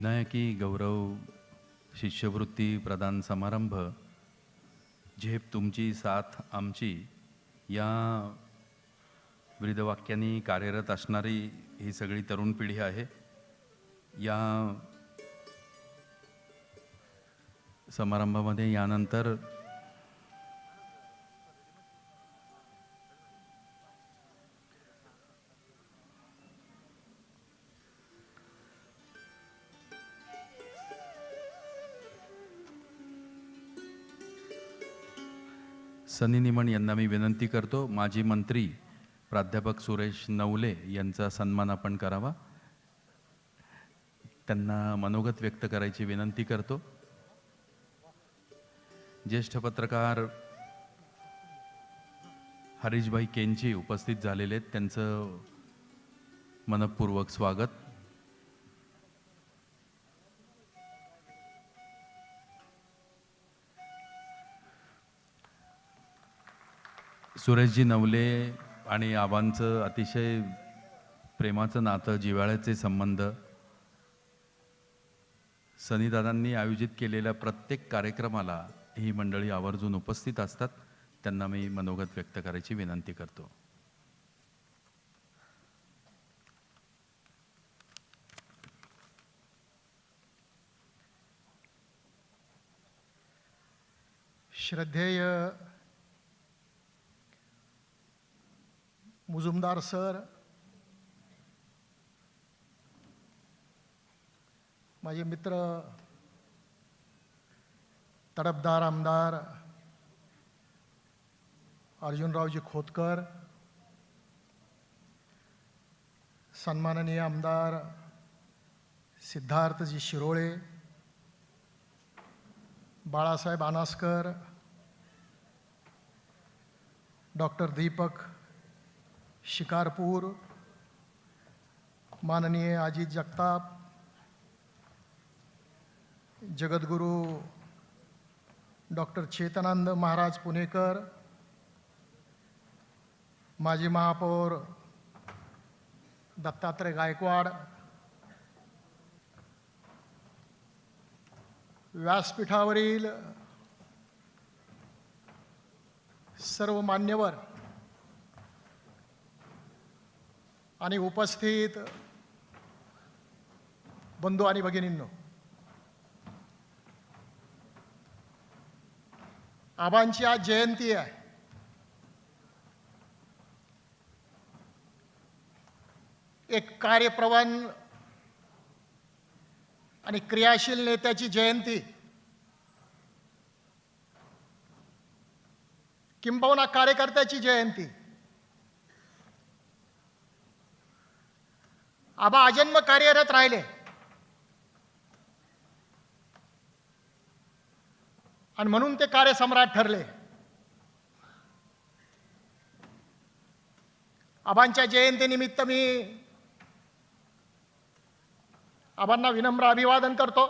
विनायकी गौरव शिष्यवृत्ती प्रदान समारंभ झेप तुमची साथ आमची या ब्रीदवाक्यांनी कार्यरत असणारी ही सगळी तरुण पिढी आहे. या समारंभामध्ये यानंतर सनी निमण यांना मी विनंती करतो, माजी मंत्री प्राध्यापक सुरेश नवले यांचा सन्मान आपण करावा. त्यांना मनोगत व्यक्त करायची विनंती करतो. ज्येष्ठ पत्रकार हरीशभाई केंची उपस्थित झालेले आहेत, त्यांचं मनपूर्वक स्वागत. सुरेशजी नवले आणि आबांचं अतिशय प्रेमाचं नातं, जिव्हाळ्याचे संबंध. सनीदादांनी आयोजित केलेल्या प्रत्येक कार्यक्रमाला ही मंडळी आवर्जून उपस्थित असतात. त्यांना मी मनोगत व्यक्त करायची विनंती करतो. श्रद्धेय मुजुमदार सर, माझे मित्र तडफदार आमदार अर्जुनरावजी खोतकर, सन्माननीय आमदार सिद्धार्थजी शिरोळे, बाळासाहेब आनासकर, डॉक्टर दीपक शिकारपूर, माननीय अजित जगताप, जगद्गुरू डॉक्टर चेतनानंद महाराज पुणेकर, माजी महापौर दत्तात्रय गायकवाड, व्यासपीठावरील सर्व मान्यवर आणि उपस्थित बंधू आणि भगिनींनो, आबांची आज जयंती आहे. एक कार्यप्रवण आणि क्रियाशील नेत्याची जयंती, किंबहुना कार्यकर्त्याची जयंती. आबा आजन्म कार्यरत राहिले आणि म्हणून ते कार्यसम्राट ठरले. आबांच्या जयंतीनिमित्त मी आबांना विनम्र अभिवादन करतो.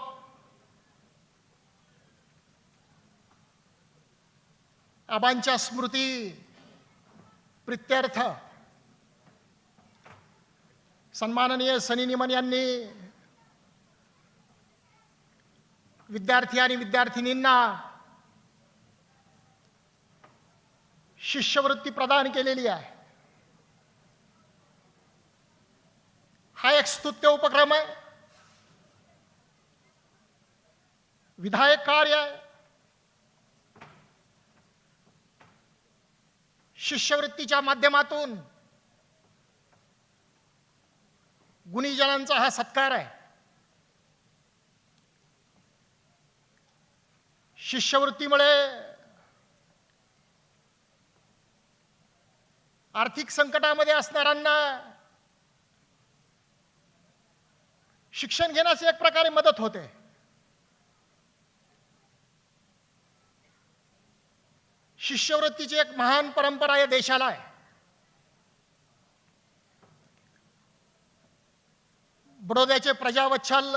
आबांच्या स्मृती प्रित्यर्थ सन्माननीय सनी निमण यांनी विद्यार्थी आणि विद्यार्थिनींना शिष्यवृत्ती प्रदान केलेली आहे. हा एक स्तुत्य उपक्रम आहे, विधायक कार्य आहे. शिष्यवृत्तीच्या माध्यमातून गुणीजनांचा हा सत्कार आहे. शिष्यवृत्तीमुळे आर्थिक संकटामध्ये असणाऱ्यांना शिक्षण घेण्यास एक प्रकारे मदत होते. शिष्यवृत्तीची एक महान परंपरा या देशाला आहे. बडोद्याचे प्रजावत्सल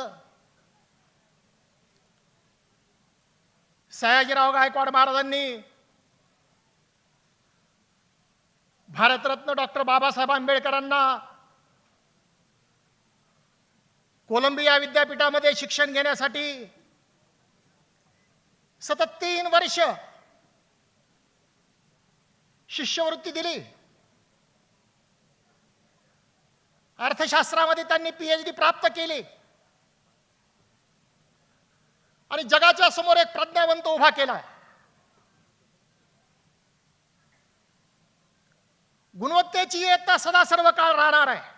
सयाजीराव गायकवाड महाराजांनी भारतरत्न डॉक्टर बाबासाहेब आंबेडकरांना कोलंबिया विद्यापीठामध्ये शिक्षण घेण्यासाठी सतत 3 वर्ष शिष्यवृत्ती दिली. अर्थशास्त्रामध्ये त्यांनी PhD प्राप्त केली आणि जगाच्या समोर एक प्रज्ञावंत उभा केला. गुणवत्तेची येता सदा सर्व काळ राहणार आहे.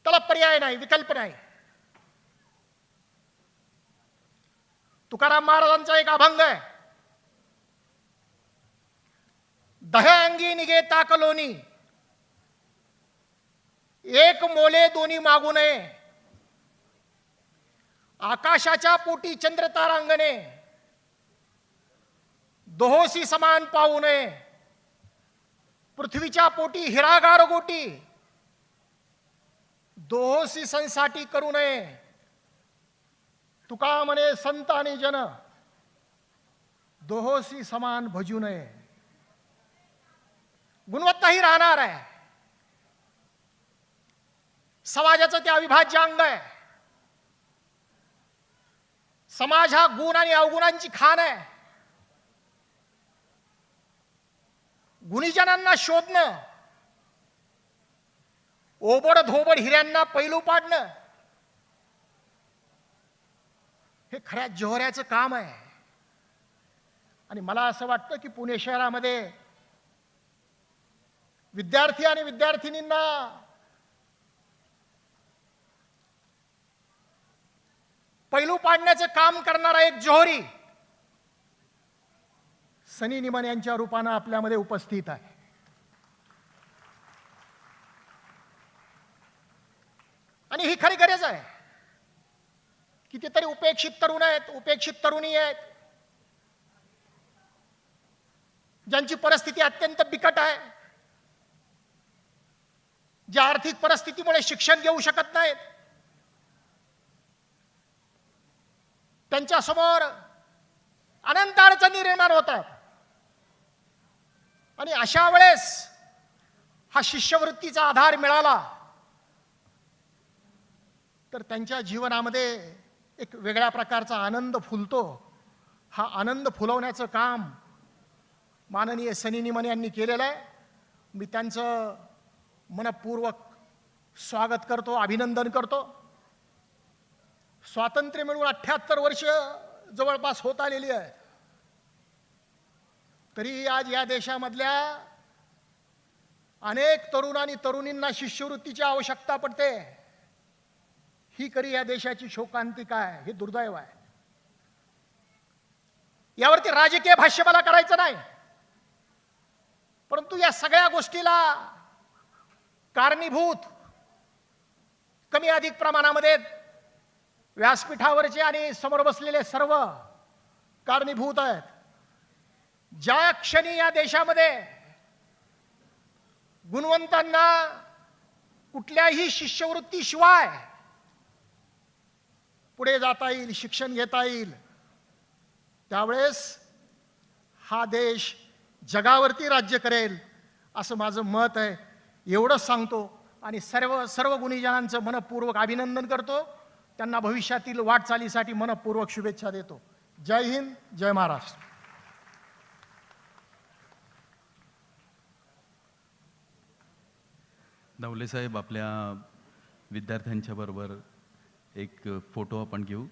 त्याला पर्याय नाही, विकल्प नाही. तुकाराम महाराजांचा एक अभंग आहे, दहे अंगी निघे ताकलोनी, एक मोले दोन्ही मागू नये, आकाशाच्या पोटी चंद्र तारांगणे, दोहोसी समान पाहू नये, पृथ्वीच्या पोटी हिरागार गोटी, दोहोसी संसाठी करू नये. तुका म्हणे संत आणि जन, दोहोसी समान भजू नये. गुणवत्ता ही राहणार आहे. समाजाचं ते अविभाज्य अंग आहे. समाज हा गुण आणि अवगुणांची खाण आहे. गुणीजनांना शोधणं, ओबड धोबड हिऱ्यांना पैलू पाडणं, हे खऱ्या जोहऱ्याचं काम आहे. आणि मला असं वाटतं की पुणे शहरामध्ये विद्यार्थी आणि विद्यार्थिनींना पैलू पाडण्याचं काम करणारा एक जोहरी सनी निमन यांच्या रूपानं आपल्यामध्ये उपस्थित आहे. आणि ही खरी गरज आहे. कितीतरी उपेक्षित तरुण आहेत, उपेक्षित तरुणी आहेत, ज्यांची परिस्थिती अत्यंत बिकट आहे, ज्या आर्थिक परिस्थितीमुळे शिक्षण घेऊ शकत नाहीत. त्यांच्या समोर अनंत अडचणी निर्माण होतात. आणि अशा वेळेस हा शिष्यवृत्तीचा आधार मिळाला तर त्यांच्या जीवनामध्ये एक वेगळ्या प्रकारचा आनंद फुलतो. हा आनंद फुलवण्याचं काम माननीय सनी निमन यांनी केलेलं आहे. मी त्यांचं मनपूर्वक स्वागत करतो, अभिनंदन करतो. स्वातंत्र्य मिळून 78 वर्ष जवळपास होत आलेली आहे, तरी आज या देशामधल्या अनेक तरुण आणि तरुणींना शिष्यवृत्तीची आवश्यकता पडते. ही खरी या देशाची शोकांतिका आहे. हे दुर्दैव आहे. यावरती राजकीय भाष्य मला करायचं नाही, परंतु या सगळ्या गोष्टीला कारणीभूत कमी अधिक प्रमाणामध्ये व्यासपीठावरचे आणि समोर बसलेले सर्व कारणीभूत आहेत. ज्या क्षणी या देशामध्ये गुणवंतांना कुठल्याही शिष्यवृत्तीशिवाय पुढे जाता येईल, शिक्षण घेता येईल, त्यावेळेस हा देश जगावरती राज्य करेल असं माझं मत आहे. एवढंच सांगतो आणि सर्व गुणीजनांचं मनपूर्वक अभिनंदन करतो. त्यांना भविष्यातील वाटचालीसाठी मनपूर्वक शुभेच्छा देतो. जय हिंद, जय महाराष्ट्र. नवले साहेब, आपल्या विद्यार्थ्यांच्या बरोबर एक फोटो आपण घेऊ.